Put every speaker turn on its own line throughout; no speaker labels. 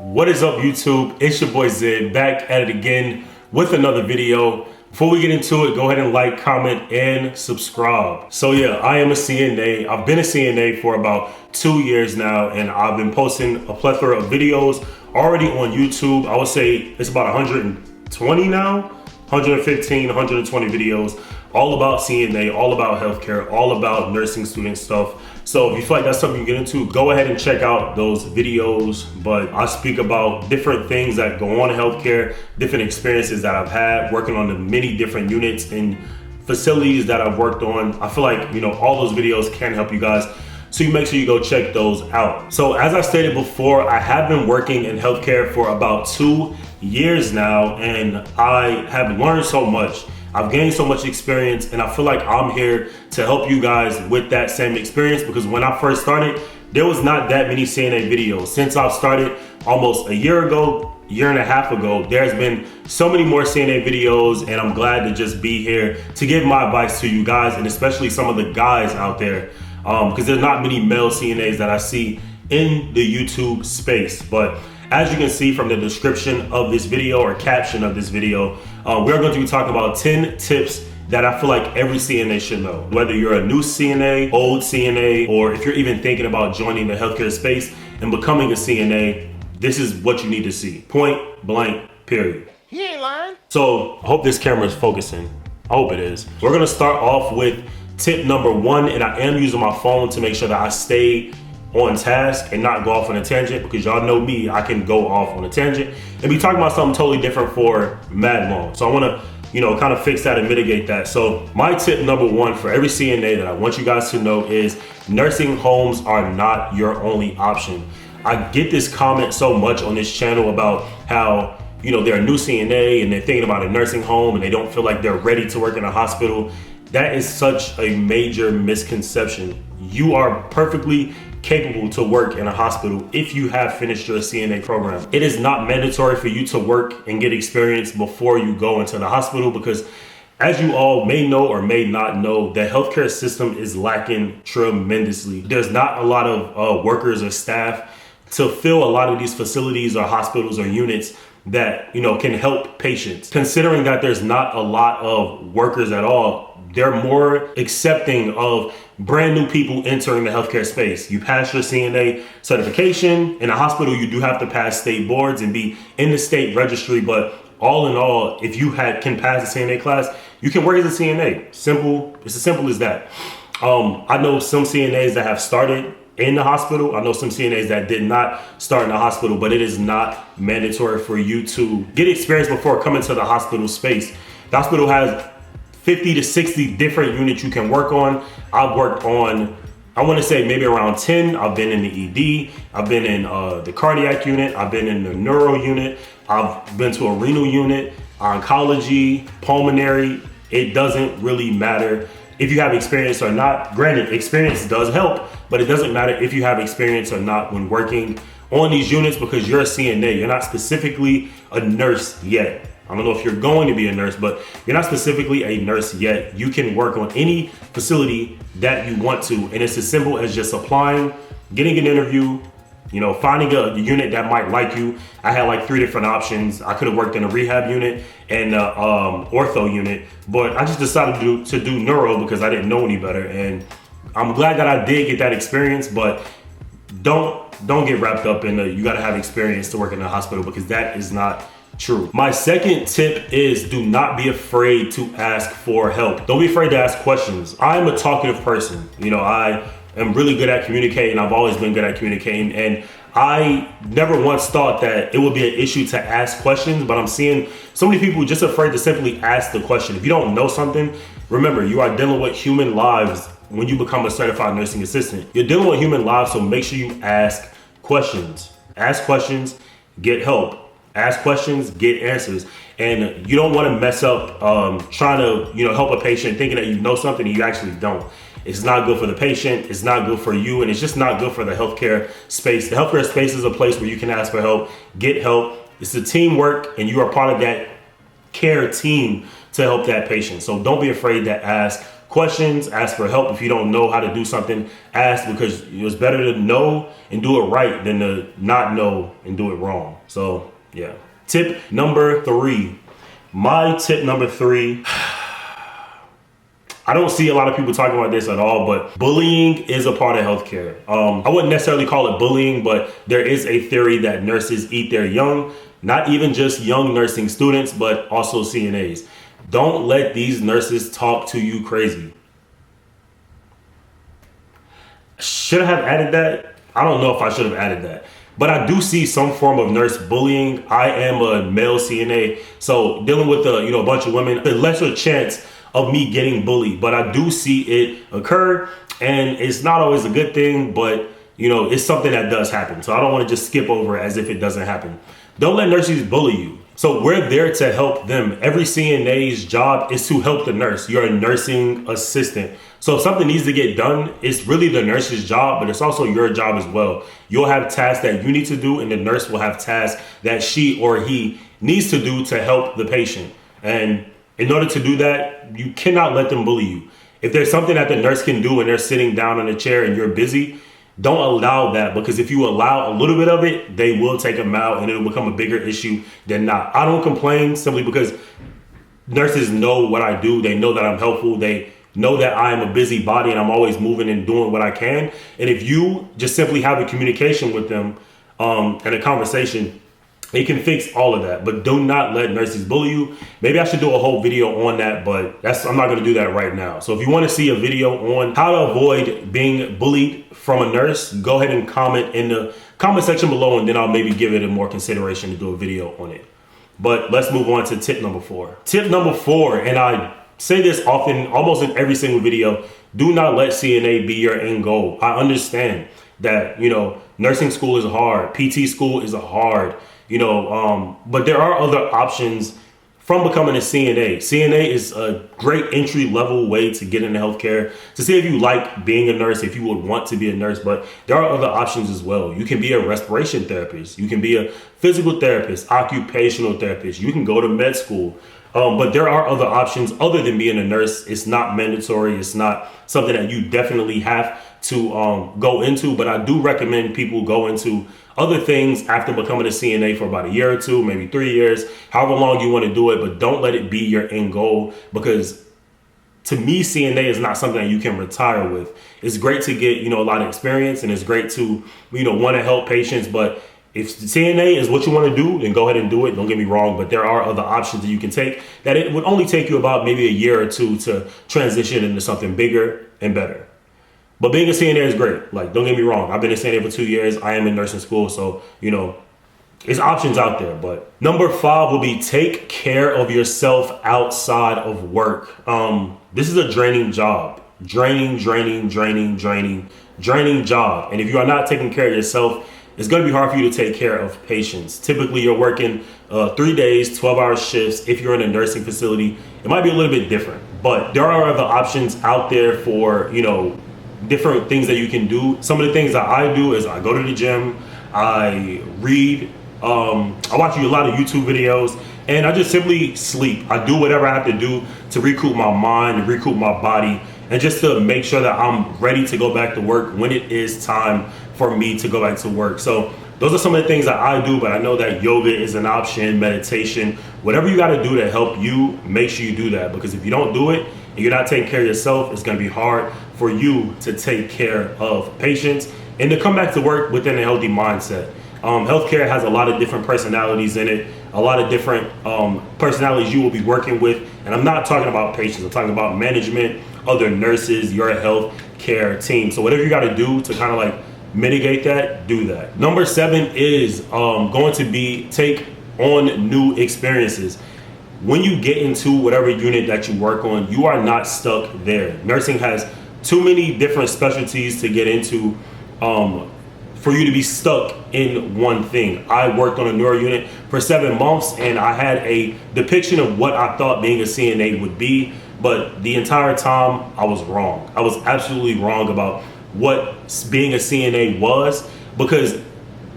What is up, YouTube? It's your boy Zed, back at it again with another video. Before we get into it, go ahead and like, comment, and subscribe. So yeah, I am a CNA. I've been a CNA for about 2 years now, and I've been posting a plethora of videos already on YouTube. I would say it's about 120 now, 115, 120 videos, all about CNA, all about healthcare, all about nursing student stuff. So if you feel like that's something you get into, go ahead and check out those videos. But I speak about different things that go on in healthcare, different experiences that I've had working on the many different units and facilities that I've worked on. I feel like, all those videos can help you guys. So you make sure you go check those out. So as I stated before, I have been working in healthcare for about 2 years now, and I have learned so much. I've gained so much experience, and I feel like I'm here to help you guys with that same experience, because when I first started, there was not that many CNA videos. Since I've started almost a year ago, year and a half ago, there's been so many more CNA videos, and I'm glad to just be here to give my advice to you guys, and especially some of the guys out there, because there's not many male CNAs that I see in the YouTube space. But as you can see from the description of this video or caption of this video, we're going to be talking about 10 tips that I feel like every CNA should know. Whether you're a new CNA, old CNA, or if you're even thinking about joining the healthcare space and becoming a CNA, this is what you need to see. Point blank, period.
He ain't lying.
So I hope this camera is focusing. I hope it is. We're going to start off with tip number 1, and I am using my phone to make sure that I stay on task and not go off on a tangent, because y'all know me, I can go off on a tangent and be talking about something totally different for mad long. So I want to, kind of fix that and mitigate that. So my tip number 1 for every CNA that I want you guys to know is nursing homes are not your only option. I get this comment so much on this channel about how, they're a new CNA and they're thinking about a nursing home and they don't feel like they're ready to work in a hospital. That is such a major misconception. You are perfectly capable to work in a hospital if you have finished your CNA program. It is not mandatory for you to work and get experience before you go into the hospital, because as you all may know or may not know, the healthcare system is lacking tremendously. There's not a lot of workers or staff to fill a lot of these facilities or hospitals or units that can help patients. Considering that there's not a lot of workers at all, they're more accepting of brand new people entering the healthcare space. You pass your CNA certification. In a hospital, you do have to pass state boards and be in the state registry. But all in all, if you can pass the CNA class, you can work as a CNA. Simple. It's as simple as that. I know some CNAs that have started in the hospital. I know some CNAs that did not start in the hospital, but it is not mandatory for you to get experience before coming to the hospital space. The hospital has 50 to 60 different units you can work on. I've worked on, I want to say maybe around 10. I've been in the ED. I've been in the cardiac unit. I've been in the neuro unit. I've been to a renal unit, oncology, pulmonary. It doesn't really matter if you have experience or not. Granted, experience does help, but it doesn't matter if you have experience or not when working on these units, because you're a CNA. You're not specifically a nurse yet. I don't know if you're going to be a nurse, but you're not specifically a nurse yet. You can work on any facility that you want to. And it's as simple as just applying, getting an interview, finding a unit that might like you. I had like 3 different options. I could have worked in a rehab unit and ortho unit, but I just decided to do neuro because I didn't know any better. And I'm glad that I did get that experience, but don't get wrapped up in you gotta have experience to work in a hospital, because that is not true. My second tip is do not be afraid to ask for help. Don't be afraid to ask questions. I'm a talkative person. I am really good at communicating. I've always been good at communicating, and I never once thought that it would be an issue to ask questions, but I'm seeing so many people just afraid to simply ask the question. If you don't know something, remember, you are dealing with human lives when you become a certified nursing assistant. You're dealing with human lives, so make sure you ask questions. Ask questions, get help. Ask questions, get answers. And you don't want to mess up trying to help a patient thinking that you know something and you actually don't. It's not good for the patient, it's not good for you, and it's just not good for the healthcare space. The healthcare space is a place where you can ask for help, get help. It's a teamwork, and you are part of that care team to help that patient. So don't be afraid to ask questions, ask for help. If you don't know how to do something, ask, because it's better to know and do it right than to not know and do it wrong. So yeah. Tip number 3. My tip number 3, I don't see a lot of people talking about this at all, but bullying is a part of healthcare. I wouldn't necessarily call it bullying, but there is a theory that nurses eat their young, not even just young nursing students, but also CNAs. Don't let these nurses talk to you crazy. Should I have added that? I don't know if I should have added that. But I do see some form of nurse bullying. I am a male CNA, so dealing with a bunch of women, a lesser chance of me getting bullied. But I do see it occur, and it's not always a good thing, but it's something that does happen. So I don't want to just skip over it as if it doesn't happen. Don't let nurses bully you. So we're there to help them. Every CNA's job is to help the nurse. You're a nursing assistant. So if something needs to get done, it's really the nurse's job, but it's also your job as well. You'll have tasks that you need to do, and the nurse will have tasks that she or he needs to do to help the patient. And in order to do that, you cannot let them bully you. If there's something that the nurse can do and they're sitting down in a chair and you're busy, don't allow that, because if you allow a little bit of it, they will take them out and it'll become a bigger issue than not. I don't complain simply because nurses know what I do. They know that I'm helpful. They know that I am a busy body and I'm always moving and doing what I can. And if you just simply have a communication with them and a conversation, it can fix all of that. But do not let nurses bully you. Maybe I should do a whole video on that, but I'm not going to do that right now. So if you want to see a video on how to avoid being bullied from a nurse, go ahead and comment in the comment section below, and then I'll maybe give it a more consideration to do a video on it. But let's move on to tip number 4. Tip number 4, and I say this often, almost in every single video, do not let CNA be your end goal. I understand that, nursing school is hard. PT school is hard. But there are other options from becoming a CNA. CNA is a great entry level way to get into healthcare, to see if you like being a nurse, if you would want to be a nurse. But there are other options as well. You can be a respiration therapist. You can be a physical therapist, occupational therapist. You can go to med school. But there are other options other than being a nurse. It's not mandatory. It's not something that you definitely have to go into. But I do recommend people go into other things after becoming a CNA for about a year or 2, maybe 3 years, however long you want to do it. But don't let it be your end goal, because to me, CNA is not something that you can retire with. It's great to get, a lot of experience, and it's great to, want to help patients. But if CNA is what you want to do, then go ahead and do it. Don't get me wrong, but there are other options that you can take that it would only take you about maybe a year or 2 to transition into something bigger and better. But being a CNA is great. Like, don't get me wrong. I've been a CNA for 2 years. I am in nursing school. So, there's options out there. But number 5 will be take care of yourself outside of work. This is a draining job. Draining job. And if you are not taking care of yourself, it's going to be hard for you to take care of patients. Typically, you're working 3 days, 12-hour shifts. If you're in a nursing facility, it might be a little bit different. But there are other options out there for, different things that you can do. Some of the things that I do is I go to the gym, I read, I watch a lot of YouTube videos, and I just simply sleep. I do whatever I have to do to recoup my mind and recoup my body, and just to make sure that I'm ready to go back to work when it is time for me to go back to work. So those are some of the things that I do, but I know that yoga is an option, meditation, whatever you got to do to help you, make sure you do that. Because if you don't do it and you're not taking care of yourself, it's going to be hard for you to take care of patients and to come back to work within a healthy mindset. Healthcare has a lot of different personalities in it, a lot of different personalities you will be working with. And I'm not talking about patients, I'm talking about management, other nurses, your healthcare team. So whatever you got to do to kind of like mitigate that, do that. Number 7 is going to be take on new experiences. When you get into whatever unit that you work on, you are not stuck there. Nursing has too many different specialties to get into for you to be stuck in one thing. I worked on a neuro unit for 7 months, and I had a depiction of what I thought being a CNA would be, but the entire time I was wrong. I was absolutely wrong about what being a CNA was, because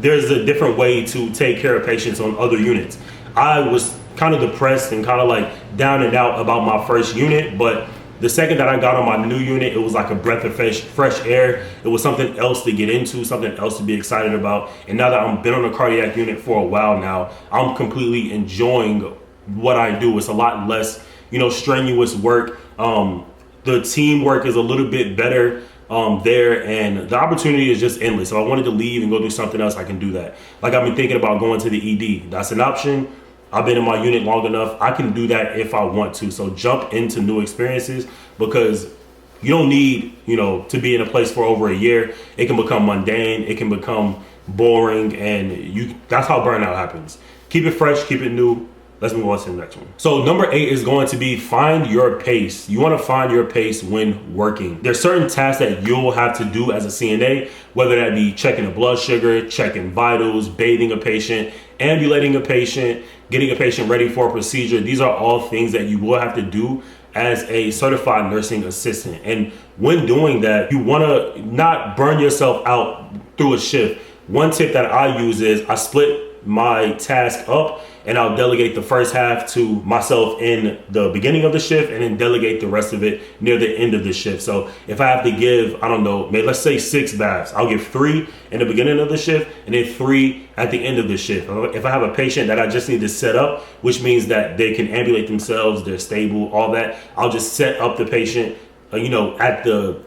there's a different way to take care of patients on other units. I was kind of depressed and kind of like down and out about my first unit, but the second that I got on my new unit, it was like a breath of fresh air. It was something else to get into, something else to be excited about. And now that I've been on a cardiac unit for a while now, I'm completely enjoying what I do. It's a lot less, strenuous work. The teamwork is a little bit better there, and the opportunity is just endless. If I wanted to leave and go do something else, I can do that. Like, I've been thinking about going to the ED. That's an option. I've been in my unit long enough. I can do that if I want to. So jump into new experiences, because you don't need, to be in a place for over a year. It can become mundane. It can become boring, and that's how burnout happens. Keep it fresh, keep it new. Let's move on to the next one. So number 8 is going to be find your pace. You want to find your pace when working. There's certain tasks that you'll have to do as a CNA, whether that be checking a blood sugar, checking vitals, bathing a patient, ambulating a patient, getting a patient ready for a procedure. These are all things that you will have to do as a certified nursing assistant. And when doing that, you want to not burn yourself out through a shift. One tip that I use is I split my task up, and I'll delegate the first half to myself in the beginning of the shift, and then delegate the rest of it near the end of the shift. So if I have to give, I don't know, maybe let's say 6 baths, I'll give 3 in the beginning of the shift and then 3 at the end of the shift. If I have a patient that I just need to set up, which means that they can ambulate themselves, they're stable, all that, I'll just set up the patient, at the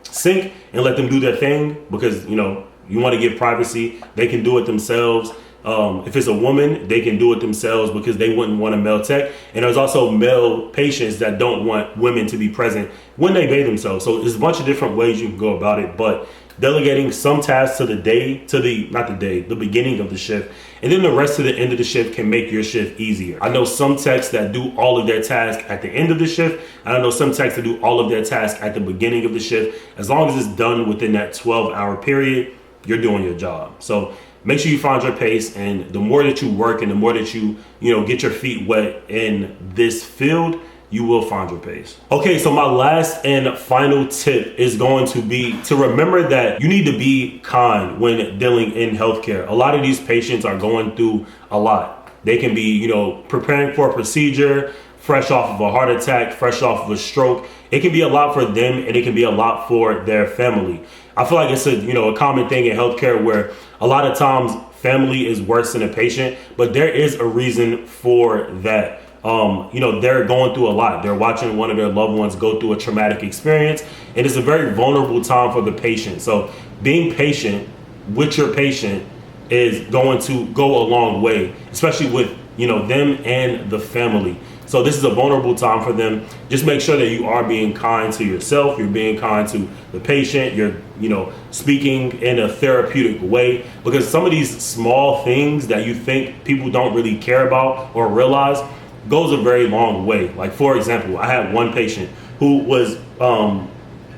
sink and let them do their thing, because, you want to give privacy. They can do it themselves. If it's a woman, they can do it themselves because they wouldn't want a male tech. And there's also male patients that don't want women to be present when they bathe themselves. So there's a bunch of different ways you can go about it, but delegating some tasks to the beginning of the shift, and then the rest to the end of the shift can make your shift easier. I know some techs that do all of their tasks at the end of the shift, and I know some techs that do all of their tasks at the beginning of the shift. As long as it's done within that 12-hour period, you're doing your job. So make sure you find your pace, and the more that you work and the more that you get your feet wet in this field, you will find your pace. Okay, so my last and final tip is going to be to remember that you need to be kind when dealing in healthcare. A lot of these patients are going through a lot. They can be, preparing for a procedure, fresh off of a heart attack, fresh off of a stroke. It can be a lot for them, and it can be a lot for their family. I feel like it's a common thing in healthcare where a lot of times family is worse than a patient, but there is a reason for that. They're going through a lot. They're watching one of their loved ones go through a traumatic experience, and it's a very vulnerable time for the patient. So being patient with your patient is going to go a long way, especially with them and the family. So this is a vulnerable time for them. Just make sure that you are being kind to yourself. You're being kind to the patient. You're, speaking in a therapeutic way, because some of these small things that you think people don't really care about or realize goes a very long way. Like, for example, I had one patient who was,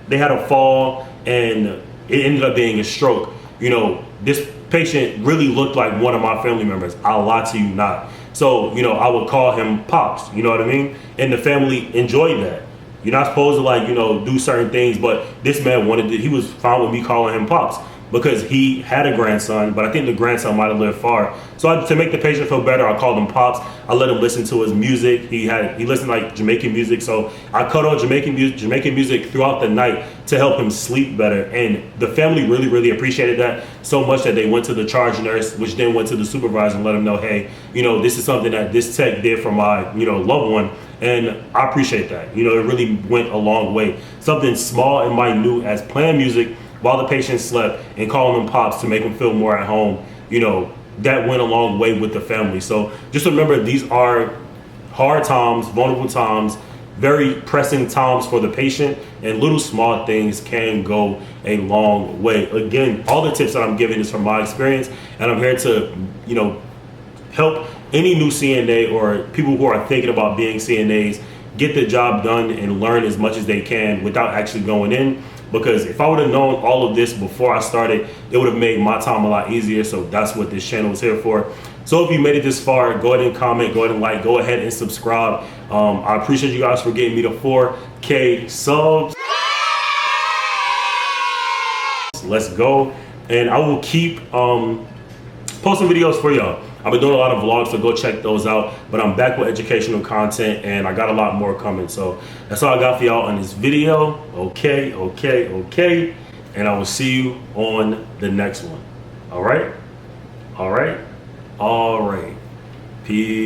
they had a fall and it ended up being a stroke. This patient really looked like one of my family members. I'll lie to you not. So, I would call him Pops, you know what I mean? And the family enjoyed that. You're not supposed to do certain things, but this man he was fine with me calling him Pops because he had a grandson, but I think the grandson might have lived far. So to make the patient feel better, I called him Pops. I let him listen to his music. He listened to like Jamaican music. So I cut on Jamaican music throughout the night to help him sleep better. And the family really, really appreciated that so much that they went to the charge nurse, which then went to the supervisor and let him know, hey, this is something that this tech did for my, loved one. And I appreciate that. It really went a long way. Something small and minute as playing music while the patient slept and calling them Pops to make them feel more at home, that went a long way with the family. So just remember, these are hard times, vulnerable times, very pressing times for the patient, and little small things can go a long way. Again, all the tips that I'm giving is from my experience, and I'm here to, help any new CNA or people who are thinking about being CNAs get the job done and learn as much as they can without actually going in. Because if I would have known all of this before I started, it would have made my time a lot easier. So that's what this channel is here for. So if you made it this far, go ahead and comment, go ahead and like, go ahead and subscribe. I appreciate you guys for getting me to 4K subs. Let's go. And I will keep posting videos for y'all. I've been doing a lot of vlogs, so go check those out. But I'm back with educational content, and I got a lot more coming. So that's all I got for y'all in this video. Okay. And I will see you on the next one. All right. Peace.